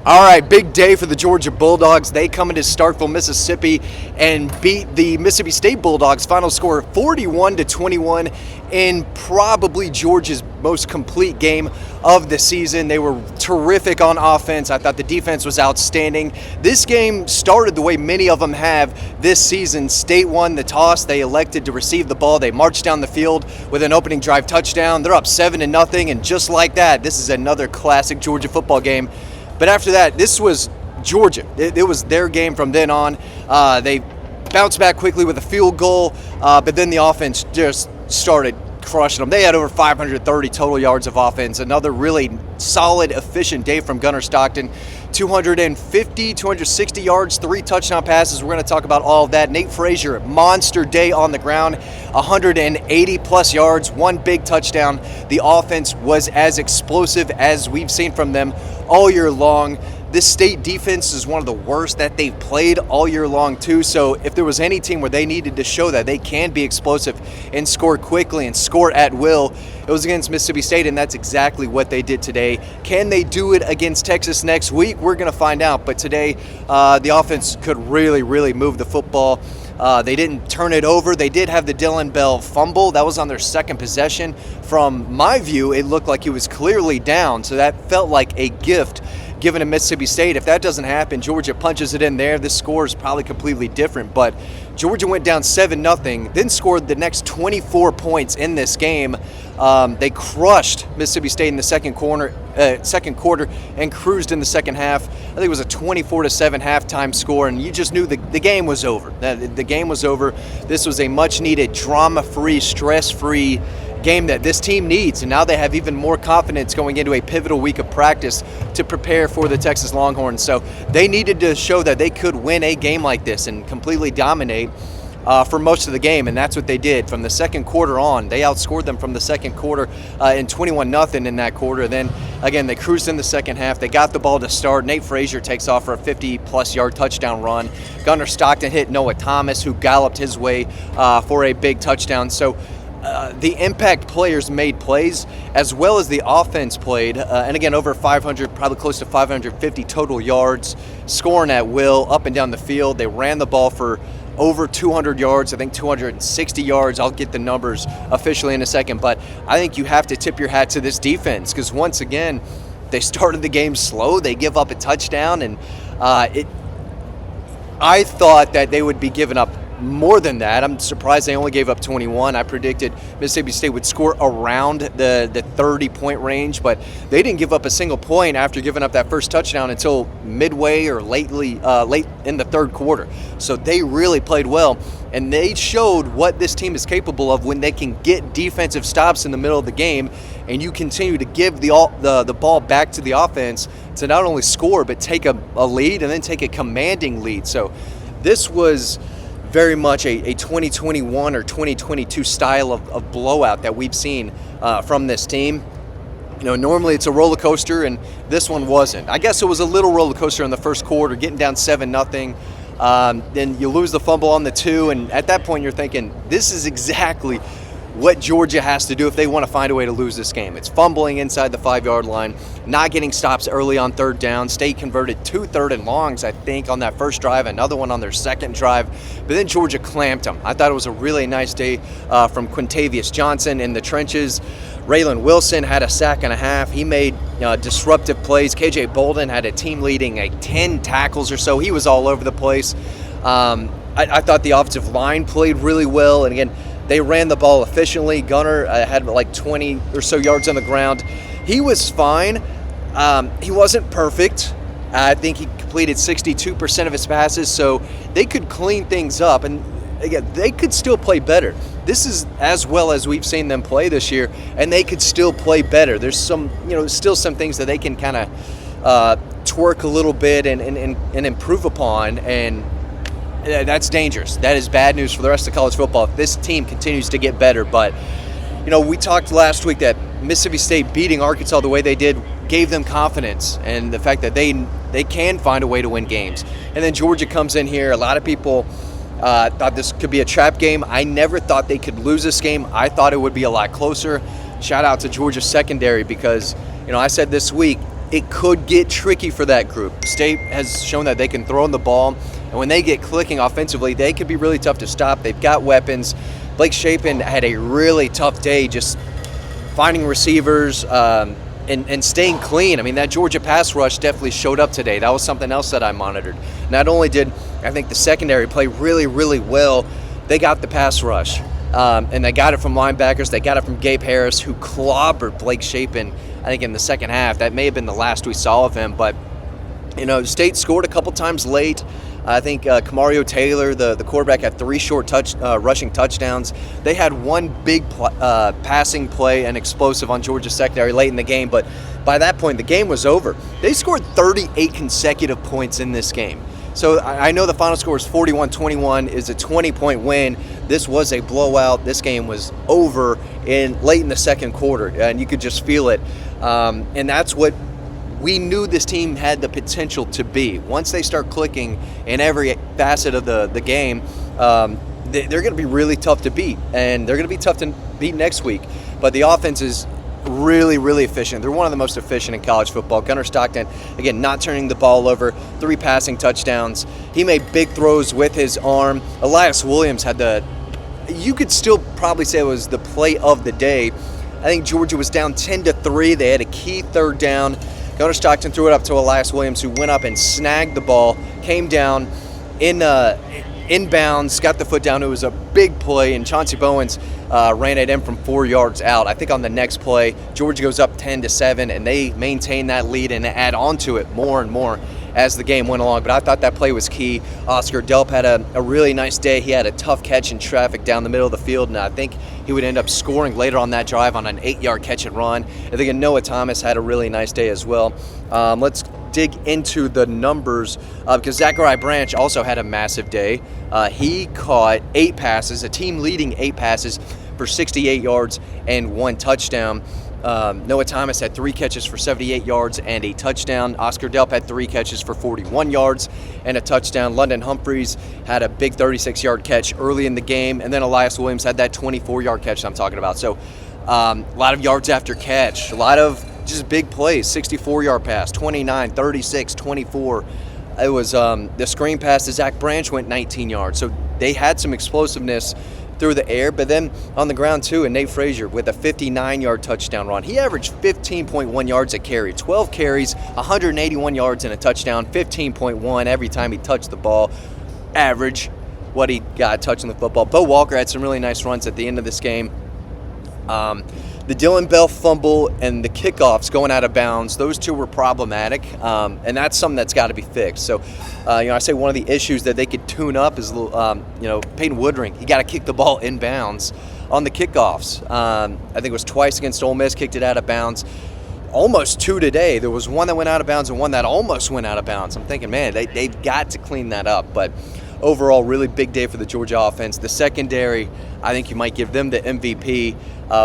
All right, big day for the Georgia Bulldogs. They come into Starkville, Mississippi, and beat the Mississippi State Bulldogs. Final score 41-21 in probably Georgia's most complete game of the season. They were terrific on offense. I thought the defense was outstanding. This game started the way many of them have this season. State won the toss. They elected to receive the ball. They marched down the field with an opening drive touchdown. They're up 7-0, and just like that, this is another classic Georgia football game. But after that, this was Georgia. It was their game from then on. They bounced back quickly with a field goal, but then the offense just started crushing them. They had over 530 total yards of offense. Another really solid, efficient day from Gunnar Stockton. 260 yards, 3 touchdown passes. We're going to talk about all of that. Nate Frazier, monster day on the ground, 180-plus yards, 1 big touchdown. The offense was as explosive as we've seen from them all year long. This state defense is one of the worst that they've played all year long, too. So if there was any team where they needed to show that they can be explosive and score quickly and score at will, it was against Mississippi State, and that's exactly what they did today. Can they do it against Texas next week? We're going to find out. But today, the offense could really, really move the football. They didn't turn it over. They did have the Dylan Bell fumble. That was on their second possession. From my view, it looked like he was clearly down, so that felt like a gift given to Mississippi State. If that doesn't happen, Georgia punches it in there. This score is probably completely different. But Georgia went down 7-0, then scored the next 24 points in this game. They crushed Mississippi State in the second quarter and cruised in the second half. I think it was a 24-7 halftime score, and you just knew the game was over. The game was over. This was a much-needed, drama-free, stress-free game that this team needs, and now they have even more confidence going into a pivotal week of practice to prepare for the Texas Longhorns. So they needed to show that they could win a game like this and completely dominate for most of the game, and that's what they did. From the second quarter on, they outscored them from the second quarter in 21-0 in that quarter. Then again, they cruised in the second half. They got the ball to start. Nate Frazier takes off for a 50-plus yard touchdown run. Gunnar Stockton hit Noah Thomas, who galloped his way for a big touchdown. So the impact players made plays as well as the offense played. And again, over 500, probably close to 550 total yards, scoring at will up and down the field. They ran the ball for over 200 yards, I think 260 yards. I'll get the numbers officially in a second, but I think you have to tip your hat to this defense because once again, they started the game slow. They give up a touchdown, and I thought that they would be giving up more than that. I'm surprised they only gave up 21. I predicted Mississippi State would score around the 30-point range, but they didn't give up a single point after giving up that first touchdown until midway or late in the third quarter. So they really played well, and they showed what this team is capable of when they can get defensive stops in the middle of the game, and you continue to give the ball back to the offense to not only score but take a lead and then take a commanding lead. So this was very much a 2021 or 2022 style of blowout that we've seen from this team. You know, normally it's a roller coaster, and this one wasn't. I guess it was a little roller coaster in the first quarter, getting down 7-0. Then you lose the fumble on the 2, and at that point you're thinking, this is exactly what Georgia has to do if they want to find a way to lose this game. It's fumbling inside the 5-yard line, not getting stops early on third down. State converted 2 third and longs, I think, on that first drive, another one on their second drive. But then Georgia clamped them. I thought it was a really nice day from Quintavious Johnson in the trenches. Raylan Wilson had a sack and a half. He made disruptive plays. KJ Bolden had a team-leading 10 tackles or so. He was all over the place. I thought the offensive line played really well. And again, they ran the ball efficiently. Gunnar had like 20 or so yards on the ground. He was fine. He wasn't perfect. I think he completed 62% of his passes, so they could clean things up. And again, they could still play better. This is as well as we've seen them play this year, and they could still play better. There's still some things that they can kind of twerk a little bit and improve upon, and that's dangerous. That is bad news for the rest of college football if this team continues to get better. But, we talked last week that Mississippi State beating Arkansas the way they did gave them confidence and the fact that they can find a way to win games. And then Georgia comes in here. A lot of people thought this could be a trap game. I never thought they could lose this game. I thought it would be a lot closer. Shout out to Georgia secondary because, I said this week, it could get tricky for that group. State has shown that they can throw in the ball, and when they get clicking offensively, they could be really tough to stop. They've got weapons. Blake Shapen had a really tough day just finding receivers and staying clean. I mean, that Georgia pass rush definitely showed up today. That was something else that I monitored. Not only did I think the secondary play really, really well, they got the pass rush. And they got it from linebackers. They got it from Gabe Harris, who clobbered Blake Shapen, I think, in the second half. That may have been the last we saw of him. But, State scored a couple times late. I think Camario Taylor, the quarterback, had 3 short rushing touchdowns. They had one big passing play and explosive on Georgia's secondary late in the game. But by that point, the game was over. They scored 38 consecutive points in this game. So I know the final score is 41-21, is a 20-point win. This was a blowout. This game was over late in the second quarter, and you could just feel it. And that's what we knew this team had the potential to be. Once they start clicking in every facet of the game, they're going to be really tough to beat, and they're going to be tough to beat next week. But the offense is really, really efficient. They're one of the most efficient in college football. Gunnar Stockton, again, not turning the ball over, 3 passing touchdowns. He made big throws with his arm. Elias Williams had you could still probably say it was the play of the day. I think Georgia was down 10-3. They had a key third down. Gunnar Stockton threw it up to Elias Williams, who went up and snagged the ball, came down inbounds, got the foot down. It was a big play, and Chauncey Bowens ran it in from 4 yards out. I think on the next play, Georgia goes up 10-7, and they maintain that lead and add on to it more and more as the game went along. But I thought that play was key. Oscar Delp had a really nice day. He had a tough catch in traffic down the middle of the field, and I think he would end up scoring later on that drive on an 8-yard catch and run. I think Noah Thomas had a really nice day as well. Let's dig into the numbers because Zachariah Branch also had a massive day. He caught 8 passes, a team-leading 8 passes for 68 yards and 1 touchdown. Noah Thomas had 3 catches for 78 yards and a touchdown. Oscar Delp had 3 catches for 41 yards and a touchdown. London Humphreys had a big 36-yard catch early in the game, and then Elias Williams had that 24-yard catch that I'm talking about. So a lot of yards after catch, a lot of just big plays. 64-yard pass, 29, 36, 24. It was the screen pass to Zach Branch went 19 yards. So they had some explosiveness through the air, but then on the ground too. And Nate Frazier with a 59-yard touchdown run. He averaged 15.1 yards a carry, 12 carries, 181 yards and a touchdown, 15.1 every time he touched the ball. Average what he got touching the football. Bo Walker had some really nice runs at the end of this game. The Dylan Bell fumble and the kickoffs going out of bounds, those 2 were problematic, and that's something that's got to be fixed. So, I say one of the issues that they could tune up is, Peyton Woodring. He got to kick the ball in bounds on the kickoffs. I think it was twice against Ole Miss, kicked it out of bounds. Almost 2 today. There was one that went out of bounds and one that almost went out of bounds. I'm thinking, man, they've got to clean that up. But overall, really big day for the Georgia offense. The secondary, I think you might give them the MVP.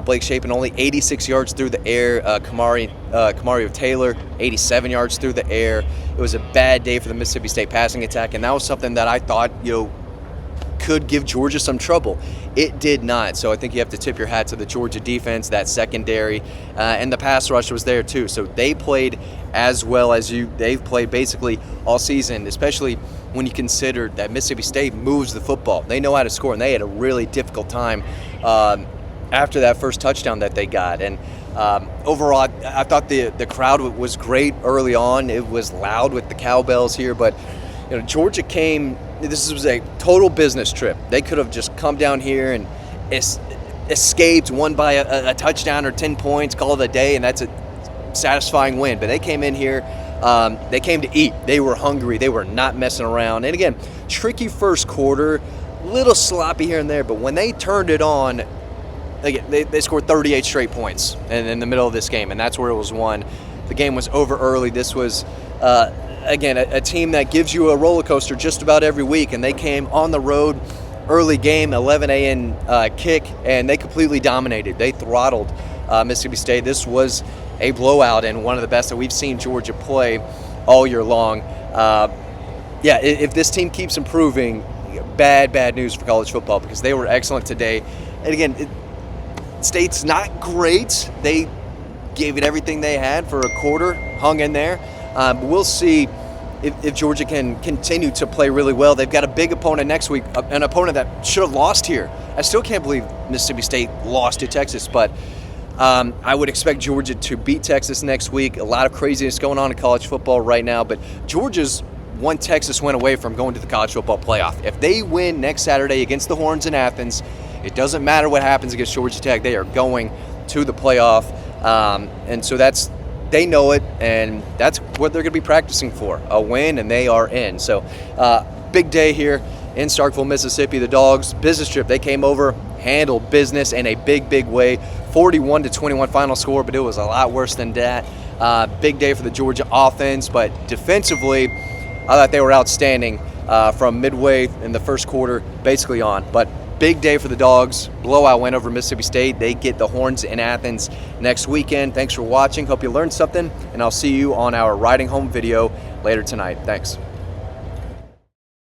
Blake Shapen only 86 yards through the air. Camario Taylor 87 yards through the air. It was a bad day for the Mississippi State passing attack, and that was something that I thought could give Georgia some trouble. It did not. So I think you have to tip your hat to the Georgia defense, that secondary, and the pass rush was there too. So they played as well as they've played basically all season, especially when you consider that Mississippi State moves the football. They know how to score, and they had a really difficult time after that first touchdown that they got. And overall, I thought the crowd was great early on. It was loud with the cowbells here, but Georgia came. This was a total business trip. They could have just come down here and escaped, won by a touchdown or 10 points, call it a day, and that's a satisfying win. But they came in here. They came to eat. They were hungry. They were not messing around. And again, tricky first quarter, little sloppy here and there, but when they turned it on, they scored 38 straight points in the middle of this game, and that's where it was won. The game was over early. This was, again, a team that gives you a roller coaster just about every week, and they came on the road, early game, 11 a.m. Kick, and they completely dominated. They throttled Mississippi State. This was a blowout and one of the best that we've seen Georgia play all year long. If this team keeps improving, bad news for college football because they were excellent today. And again, State's not great. They gave it everything they had for a quarter, hung in there. We'll see if Georgia can continue to play really well. They've got a big opponent next week, an opponent that should have lost here. I still can't believe Mississippi State lost to Texas, but I would expect Georgia to beat Texas next week. A lot of craziness going on in college football right now, but Georgia's one Texas win away from going to the college football playoff. If they win next Saturday against the Horns in Athens, it doesn't matter what happens against Georgia Tech. They are going to the playoff, and so they know it, and that's what they're going to be practicing for, a win, and they are in. So big day here in Starkville, Mississippi. The Dogs business trip, they came over, handled business in a big way. 41-21 final score, but it was a lot worse than that. Big day for the Georgia offense, but defensively, I thought they were outstanding from midway in the first quarter basically on. But big day for the Dogs. Blowout win over Mississippi State. They get the Horns in Athens next weekend. Thanks for watching. Hope you learned something, and I'll see you on our riding home video later tonight. Thanks.